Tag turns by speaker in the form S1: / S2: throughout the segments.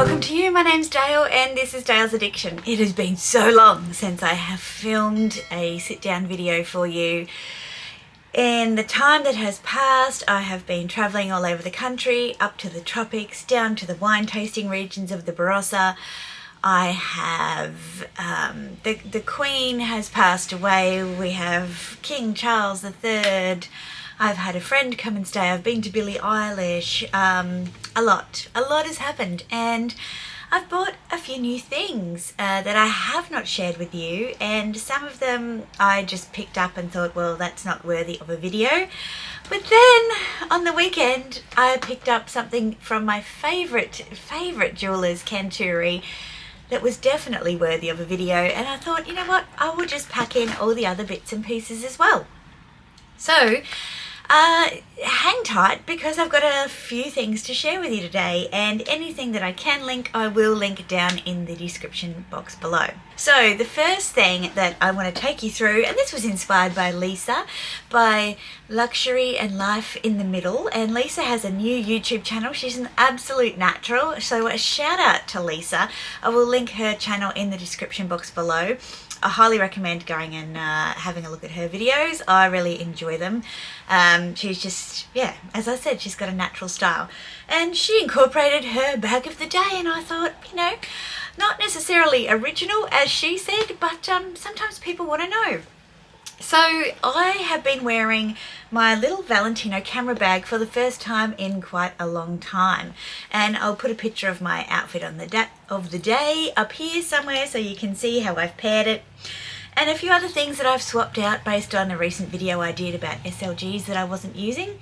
S1: welcome to you. My name's Dale and this is Dale's Addiction. It has been so long since I have filmed a sit-down video for you. In the time that has passed, I have been travelling all over the country, up to the tropics, down to the wine tasting regions of the Barossa. I have, the Queen has passed away. We have King Charles III. I've had a friend come and stay. I've been to Billie Eilish. A lot has happened, and I've bought a few new things that I have not shared with you, and some of them I just picked up and thought, well, that's not worthy of a video. But then on the weekend I picked up something from my favourite jewellers, CANTURI, that was definitely worthy of a video, and I thought, you know what, I will just pack in all the other bits and pieces as well. So hang tight, because I've got a few things to share with you today, and anything that I can link, I will link down in the description box below. So the first thing that I want to take you through, and this was inspired by Lisa, by Luxury and Life in the Middle, and Lisa has a new YouTube channel. She's an absolute natural, so a shout out to Lisa. I will link her channel in the description box below. I highly recommend going and having a look at her videos. I really enjoy them. She's just, yeah, as I said, she's got a natural style. And she incorporated her bag of the day, and I thought, you know, not necessarily original, as she said, but sometimes people want to know. So I have been wearing my little Valentino camera bag for the first time in quite a long time, and I'll put a picture of my outfit on the day up here somewhere so you can see how I've paired it, and a few other things that I've swapped out based on a recent video I did about SLGs that I wasn't using.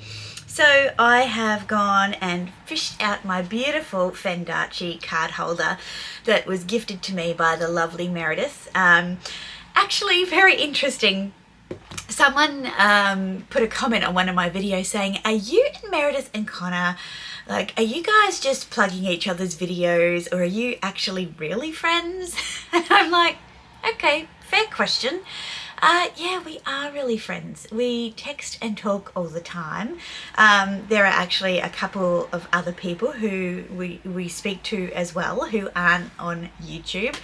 S1: So I have gone and fished out my beautiful Fendace card holder that was gifted to me by the lovely Meredith. Actually, very interesting. Someone put a comment on one of my videos saying, are you and Meredith and Connor, like, are you guys just plugging each other's videos, or are you actually really friends? And I'm like, okay, fair question. Yeah, we are really friends. We text and talk all the time. There are actually a couple of other people who we speak to as well, who aren't on YouTube.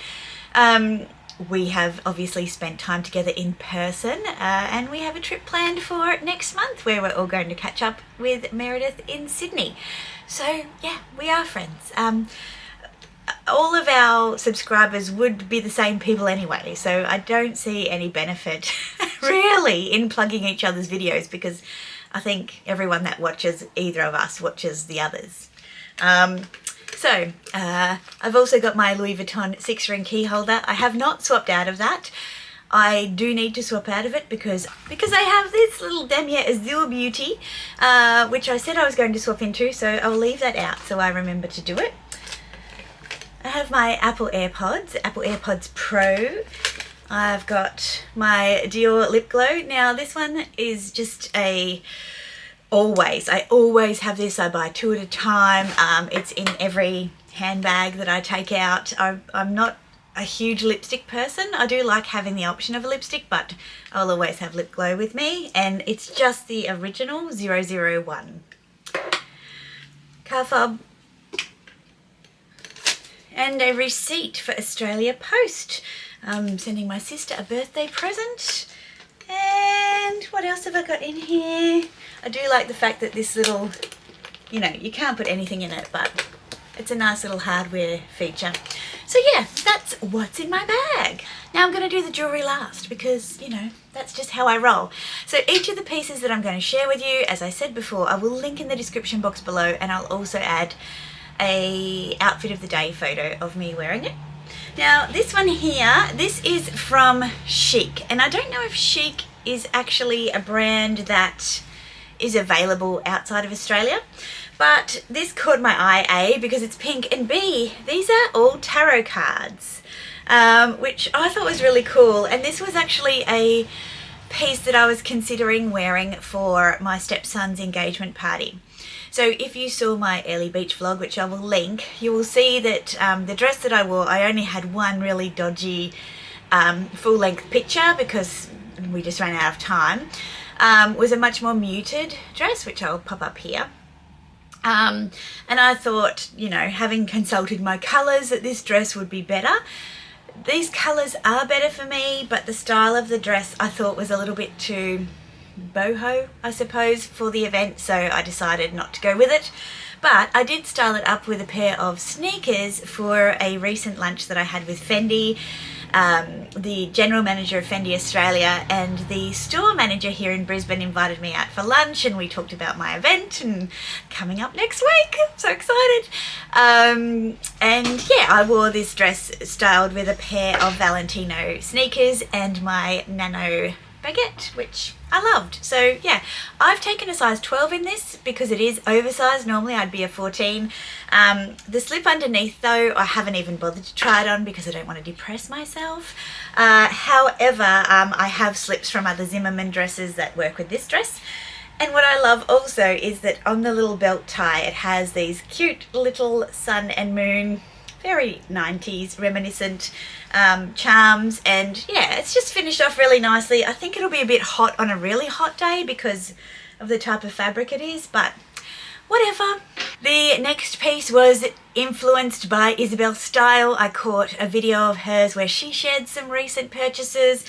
S1: We have obviously spent time together in person, and we have a trip planned for next month where we're all going to catch up with Meredith in Sydney. So yeah, we are friends. All of our subscribers would be the same people anyway, so I don't see any benefit really in plugging each other's videos, because I think everyone that watches either of us watches the others. So I've also got my Louis Vuitton 6-ring key holder. I have not swapped out of that. I do need to swap out of it because I have this little Damier Azur beauty, which I said I was going to swap into, so I'll leave that out so I remember to do it. I have my Apple AirPods Pro. I've got my Dior Lip Glow. Now this one is just I always have this. I buy 2 at a time. It's in every handbag that I take out. I'm not a huge lipstick person. I do like having the option of a lipstick, but I'll always have lip glow with me, and it's just the original 001. Car fob. And a receipt for Australia Post. I'm sending my sister a birthday present. And what else have I got in here? I do like the fact that this little, you know, you can't put anything in it, but it's a nice little hardware feature. So yeah, that's what's in my bag. Now I'm going to do the jewellery last, because, you know, that's just how I roll. So each of the pieces that I'm going to share with you, as I said before, I will link in the description box below, and I'll also add a outfit of the day photo of me wearing it. Now this one here, this is from Chic, and I don't know if Chic is actually a brand that is available outside of Australia, but this caught my eye, A, because it's pink, and B, these are all tarot cards, which I thought was really cool. And this was actually a piece that I was considering wearing for my stepson's engagement party. So if you saw my early beach vlog, which I will link, you will see that the dress that I wore, I only had one really dodgy full-length picture because we just ran out of time, was a much more muted dress, which I'll pop up here. And I thought, you know, having consulted my colours, that this dress would be better. These colours are better for me, but the style of the dress I thought was a little bit too boho, I suppose, for the event, so I decided not to go with it. But I did style it up with a pair of sneakers for a recent lunch that I had with Fendi, the general manager of Fendi Australia and the store manager here in Brisbane invited me out for lunch, and we talked about my event and coming up next week. I'm so excited. And yeah, I wore this dress styled with a pair of Valentino sneakers and my Nano baguette, which I loved. So yeah, I've taken a size 12 in this because it is oversized. Normally I'd be a 14. The slip underneath though, I haven't even bothered to try it on because I don't want to depress myself. However, I have slips from other Zimmermann dresses that work with this dress. And what I love also is that on the little belt tie it has these cute little sun and moon, very 90s reminiscent charms, and yeah, it's just finished off really nicely. I think it'll be a bit hot on a really hot day because of the type of fabric it is, but whatever. The next piece was influenced by Isabel Style. I caught a video of hers where she shared some recent purchases,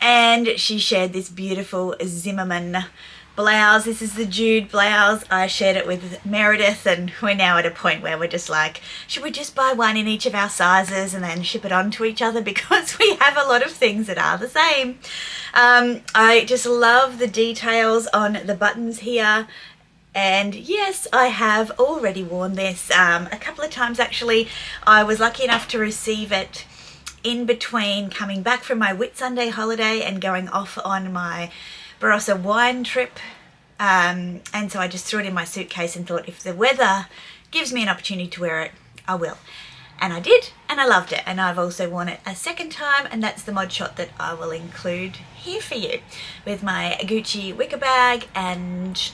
S1: and she shared this beautiful Zimmermann blouse. This is the Jude blouse. I shared it with Meredith, and we're now at a point where we're just like, should we just buy one in each of our sizes and then ship it on to each other, because we have a lot of things that are the same. I just love the details on the buttons here. And yes, I have already worn this a couple of times actually. I was lucky enough to receive it in between coming back from my Whitsunday holiday and going off on my Barossa wine trip, and so I just threw it in my suitcase and thought, if the weather gives me an opportunity to wear it, I will. And I did, and I loved it. And I've also worn it a second time, and that's the mod shot that I will include here for you, with my Gucci wicker bag and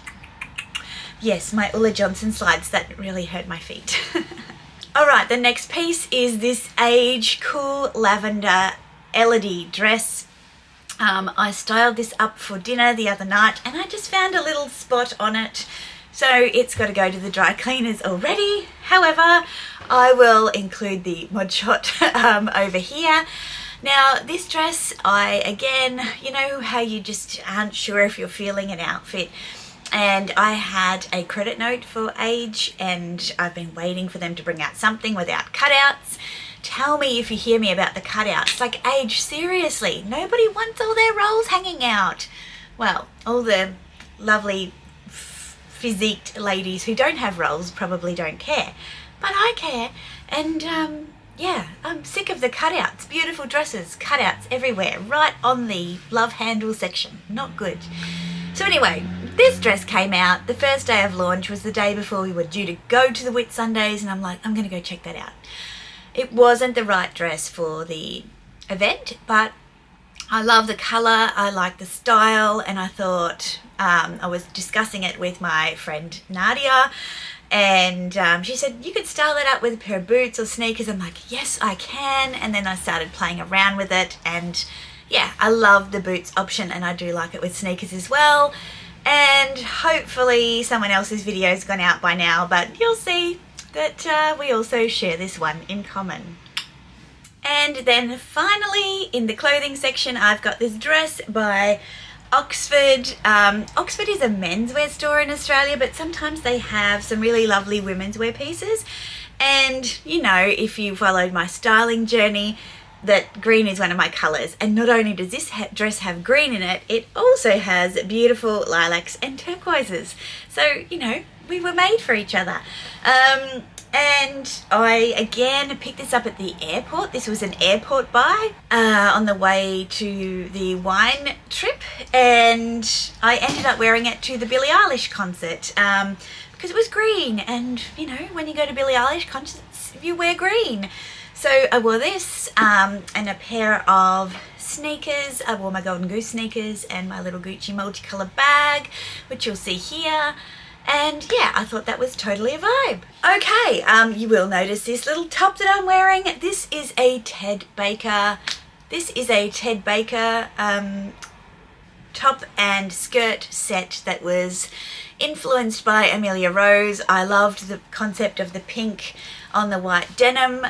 S1: yes, my Ulla Johnson slides that really hurt my feet. Alright, the next piece is this AJE Cool Lavender Elodie Dress. I styled this up for dinner the other night, and I just found a little spot on it, so it's got to go to the dry cleaners already. However, I will include the mod shot over here. Now this dress, again, you know how you just aren't sure if you're feeling an outfit, and I had a credit note for AJE, and I've been waiting for them to bring out something without cutouts. Tell me if you hear me about the cutouts. Like, AJE, seriously, nobody wants all their rolls hanging out. Well, all the lovely physiqued ladies who don't have rolls probably don't care, but I care. And yeah, I'm sick of the cutouts. Beautiful dresses, cutouts everywhere, right on the love handle section. Not good. So anyway, this dress came out. The first day of launch was the day before we were due to go to the Whitsundays, and I'm like, I'm gonna go check that out. It wasn't the right dress for the event, but I love the colour, I like the style, and I thought, I was discussing it with my friend Nadia, and she said, you could style it up with a pair of boots or sneakers. I'm like, yes, I can. And then I started playing around with it, and yeah, I love the boots option, and I do like it with sneakers as well. And hopefully someone else's video has gone out by now, but you'll see that we also share this one in common. And then finally, in the clothing section, I've got this dress by Oxford. Oxford is a menswear store in Australia, but sometimes they have some really lovely women's wear pieces. And you know, if you followed my styling journey, that green is one of my colours, and not only does this dress have green in it, it also has beautiful lilacs and turquoises. So, you know, we were made for each other. And I again picked this up at the airport. This was an airport buy on the way to the wine trip, and I ended up wearing it to the Billie Eilish concert because it was green, and you know, when you go to Billie Eilish concerts, you wear green. So I wore this and a pair of sneakers. I wore my Golden Goose sneakers and my little Gucci multicolour bag, which you'll see here. And yeah, I thought that was totally a vibe. Okay, you will notice this little top that I'm wearing. This is a Ted Baker. top and skirt set that was influenced by Amelia Rose. I loved the concept of the pink on the white denim.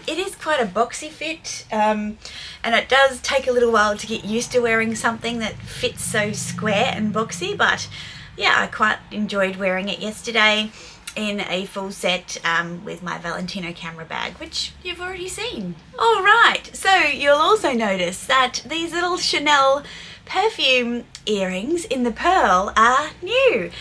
S1: It is quite a boxy fit, and it does take a little while to get used to wearing something that fits so square and boxy, but yeah, I quite enjoyed wearing it yesterday in a full set with my Valentino camera bag, which you've already seen. All right, so you'll also notice that these little Chanel perfume earrings in the pearl are new.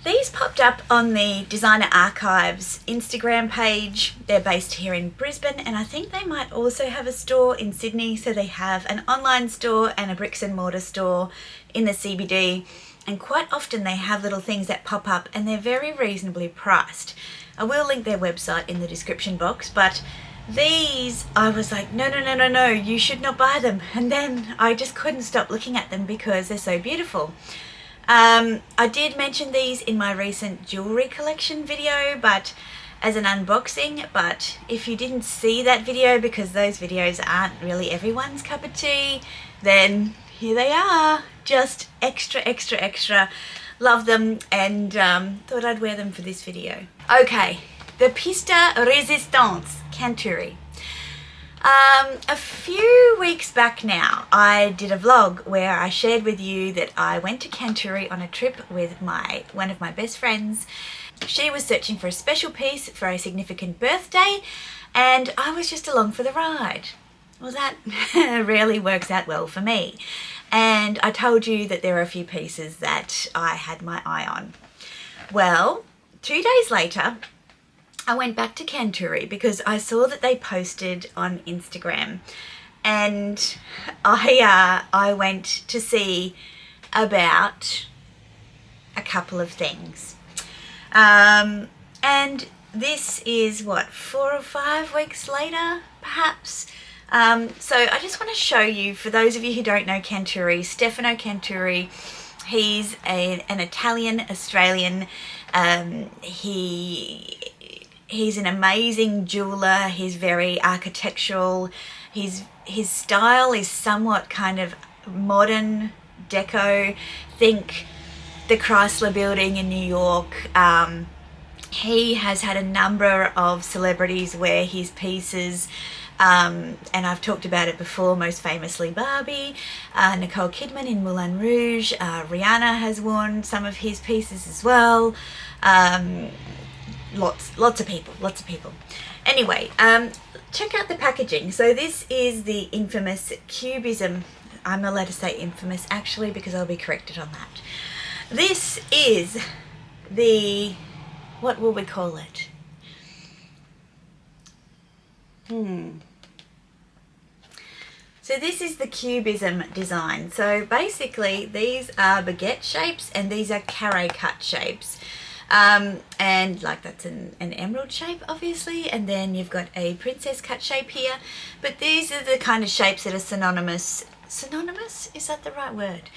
S1: These popped up on the Designer Archives Instagram page. They're based here in Brisbane, and I think they might also have a store in Sydney. So they have an online store and a bricks and mortar store in the CBD. And quite often they have little things that pop up, and they're very reasonably priced. I will link their website in the description box, but these, I was like, no, you should not buy them. And then I just couldn't stop looking at them because they're so beautiful. I did mention these in my recent jewelry collection video, but as an unboxing, but if you didn't see that video, because those videos aren't really everyone's cup of tea, then here they are, just extra. Love them, and thought I'd wear them for this video. Okay, the Pista Resistance CANTURI. A few weeks back now, I did a vlog where I shared with you that I went to CANTURI on a trip with one of my best friends. She was searching for a special piece for a significant birthday, and I was just along for the ride. Well, that rarely works out well for me. And I told you that there are a few pieces that I had my eye on. Well, 2 days later, I went back to CANTURI because I saw that they posted on Instagram, and I went to see about a couple of things. And this is what, 4 or 5 weeks later, perhaps. So I just want to show you, for those of you who don't know CANTURI, Stefano CANTURI, he's an Italian-Australian. He's an amazing jeweler. He's very architectural. His style is somewhat kind of modern deco. Think the Chrysler Building in New York. He has had a number of celebrities wear his pieces. And I've talked about it before, most famously Barbie, Nicole Kidman in Moulin Rouge, Rihanna has worn some of his pieces as well, lots of people. Anyway, check out the packaging. So this is the infamous Cubism. I'm not allowed to say infamous actually because I'll be corrected on that. This is the, what will we call it? So this is the Cubism design. So basically these are baguette shapes and these are carré cut shapes. And like that's an emerald shape obviously, and then you've got a princess cut shape here. But these are the kind of shapes that are synonymous, is that the right word?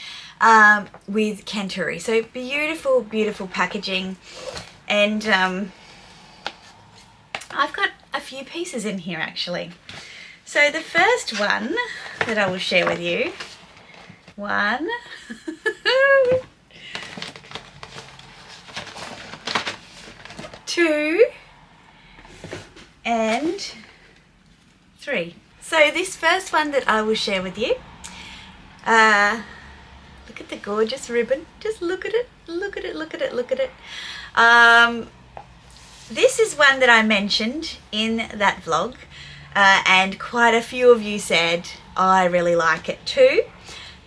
S1: With CANTURI. So beautiful packaging. And I've got a few pieces in here actually. So the first one that I will share with you, 1, 2, and 3. So this first one that I will share with you, look at the gorgeous ribbon, just look at it. This is one that I mentioned in that vlog, and quite a few of you said, I really like it too.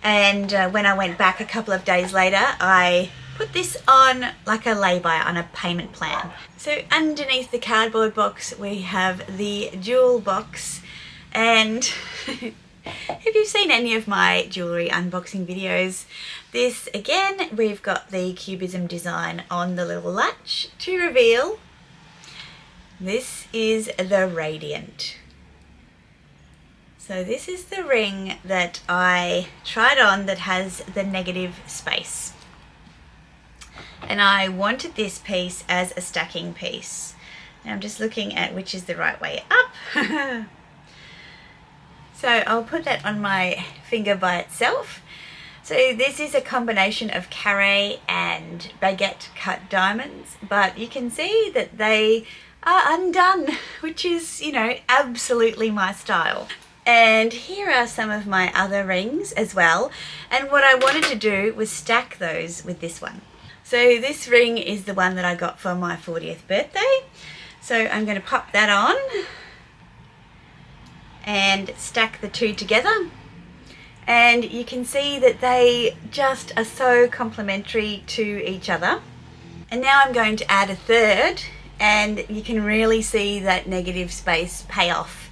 S1: And when I went back a couple of days later, I put this on like a lay-by on a payment plan. So underneath the cardboard box, we have the jewel box. And if you've seen any of my jewelry unboxing videos, this again, we've got the Cubism design on the little latch to reveal. This is the Radiant. So this is the ring that I tried on that has the negative space. And I wanted this piece as a stacking piece. Now I'm just looking at which is the right way up. So I'll put that on my finger by itself. So this is a combination of carré and baguette cut diamonds, but you can see that they are undone, which is, you know, absolutely my style. And here are some of my other rings as well. And what I wanted to do was stack those with this one. So this ring is the one that I got for my 40th birthday. So I'm going to pop that on and stack the two together. And you can see that they just are so complementary to each other. And now I'm going to add a third, and you can really see that negative space pay off.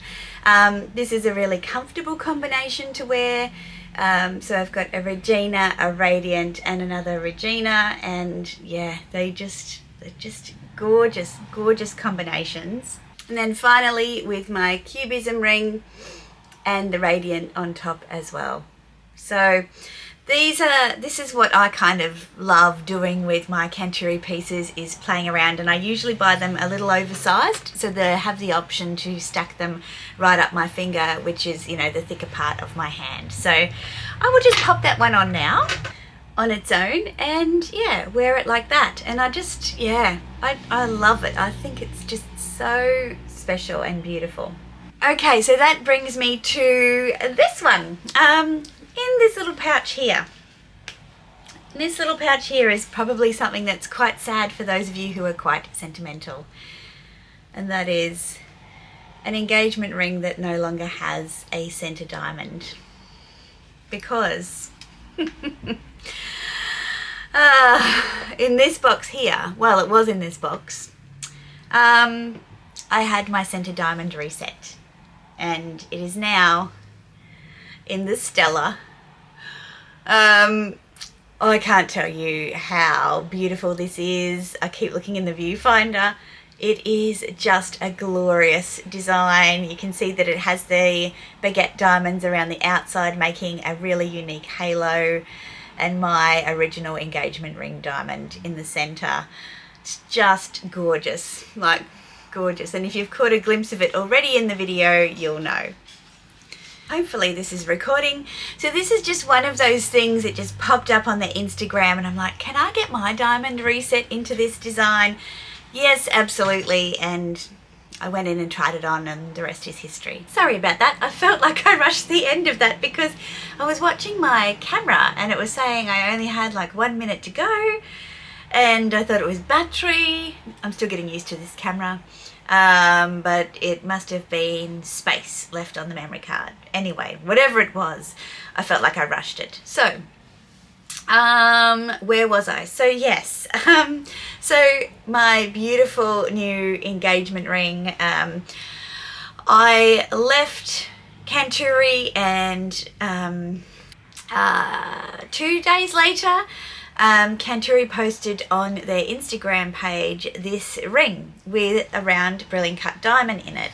S1: This is a really comfortable combination to wear. So I've got a Regina, a Radiant, and another Regina, and yeah, they're just gorgeous, gorgeous combinations. And then finally with my Cubism ring and the Radiant on top as well. So this is what I kind of love doing with my CANTURI pieces, is playing around, and I usually buy them a little oversized so that I have the option to stack them right up my finger, which is, you know, the thicker part of my hand. So I will just pop that one on now on its own and yeah, wear it like that. And I just, yeah, I love it. I think it's just so special and beautiful. Okay, so that brings me to this one. In this little pouch here. This little pouch here is probably something that's quite sad for those of you who are quite sentimental. And that is an engagement ring that no longer has a center diamond. Because in this box here, well, it was in this box, I had my center diamond reset. And it is now in the Stella. I can't tell you how beautiful this is. I keep looking in the viewfinder. It is just a glorious design. You can see that it has the baguette diamonds around the outside, making a really unique halo, and my original engagement ring diamond in the center. It's just gorgeous, like gorgeous. And if you've caught a glimpse of it already in the video, you'll know. Hopefully this is recording. So this is just one of those things that just popped up on the Instagram, and I'm like, can I get my diamond reset into this design? Yes, absolutely. And I went in and tried it on, and the rest is history. Sorry about that. I felt like I rushed the end of that because I was watching my camera and it was saying I only had like 1 minute to go, and I thought it was battery. I'm still getting used to this camera. But it must have been space left on the memory card. Anyway, whatever it was, I felt like I rushed it. So, where was I? So yes, so my beautiful new engagement ring, I left CANTURI, and 2 days later, CANTURI posted on their Instagram page this ring with a round brilliant cut diamond in it.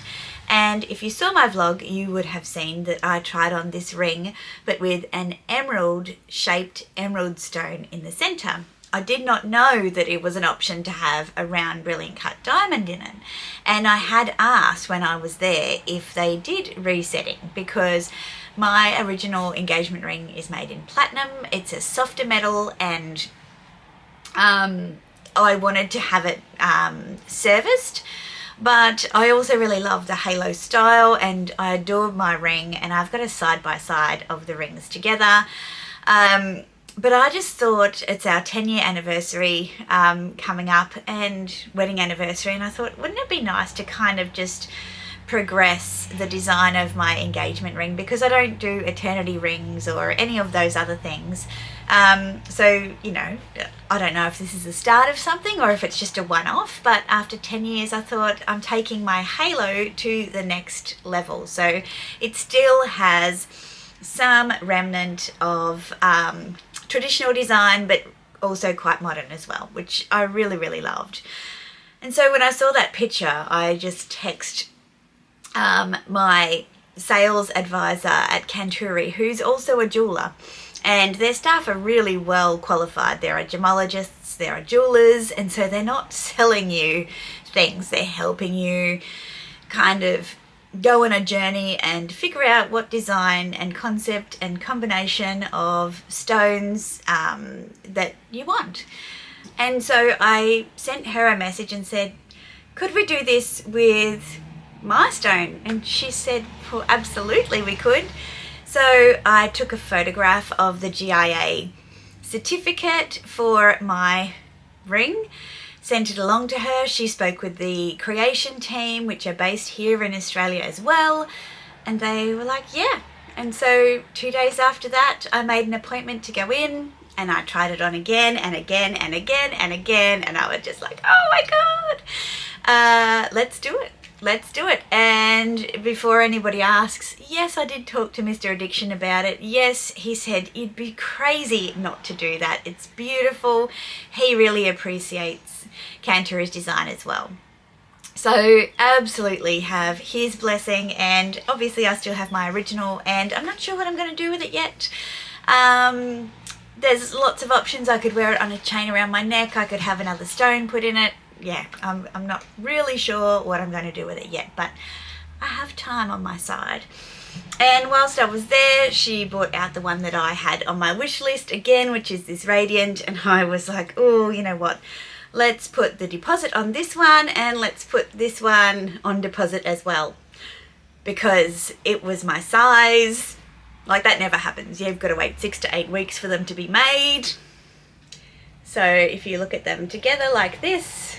S1: And if you saw my vlog, you would have seen that I tried on this ring, but with an emerald shaped emerald stone in the center. I did not know that it was an option to have a round brilliant cut diamond in it. And I had asked when I was there if they did resetting, because my original engagement ring is made in platinum. It's a softer metal, and I wanted to have it serviced. But I also really love the halo style, and I adore my ring, and I've got a side-by-side of the rings together. But I just thought it's our 10-year anniversary coming up, and wedding anniversary, and I thought, wouldn't it be nice to kind of just progress the design of my engagement ring, because I don't do eternity rings or any of those other things. So, you know, I don't know if this is the start of something or if it's just a one-off, but after 10 years I thought I'm taking my halo to the next level. So it still has some remnant of traditional design, but also quite modern as well, which I really, really loved. And so when I saw that picture, I just texted my sales advisor at CANTURI, who's also a jeweler, and their staff are really well qualified. There are gemologists, there are jewelers, and so they're not selling you things, they're helping you kind of go on a journey and figure out what design and concept and combination of stones that you want. And so I sent her a message and said, could we do this with my stone? And she said, well, absolutely we could. So I took a photograph of the GIA certificate for my ring, sent it along to her. She spoke with the creation team, which are based here in Australia as well, and they were like, yeah. And so 2 days after that, I made an appointment to go in, and I tried it on again and again and again and again, and I was just like, oh my God, let's do it. Let's do it. And before anybody asks, yes, I did talk to Mr. Addiction about it. Yes, he said you'd be crazy not to do that. It's beautiful. He really appreciates CANTURI's design as well. So absolutely have his blessing, and obviously I still have my original, and I'm not sure what I'm going to do with it yet. There's lots of options. I could wear it on a chain around my neck. I could have another stone put in it. Yeah, I'm not really sure what I'm going to do with it yet, but I have time on my side. And whilst I was there, she brought out the one that I had on my wish list again, which is this Radiant, and I was like, oh, you know what, let's put the deposit on this one, and let's put this one on deposit as well, because it was my size. Like, that never happens. You've got to wait 6 to 8 weeks for them to be made. So if you look at them together like this,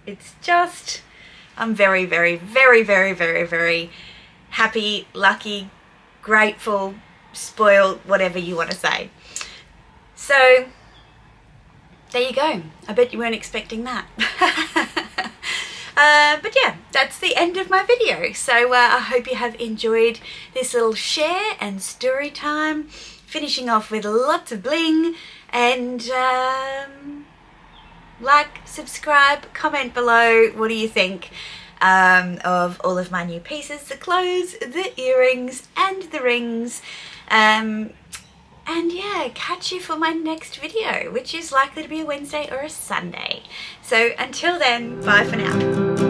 S1: it's just, I'm very, very, very, very, very, very happy, lucky, grateful, spoiled, whatever you want to say. So there you go. I bet you weren't expecting that. But yeah, that's the end of my video. So I hope you have enjoyed this little share and story time, finishing off with lots of bling. And like, subscribe, comment below. What do you think of all of my new pieces, the clothes, the earrings and the rings? And yeah, catch you for my next video, which is likely to be a Wednesday or a Sunday. So until then, bye for now.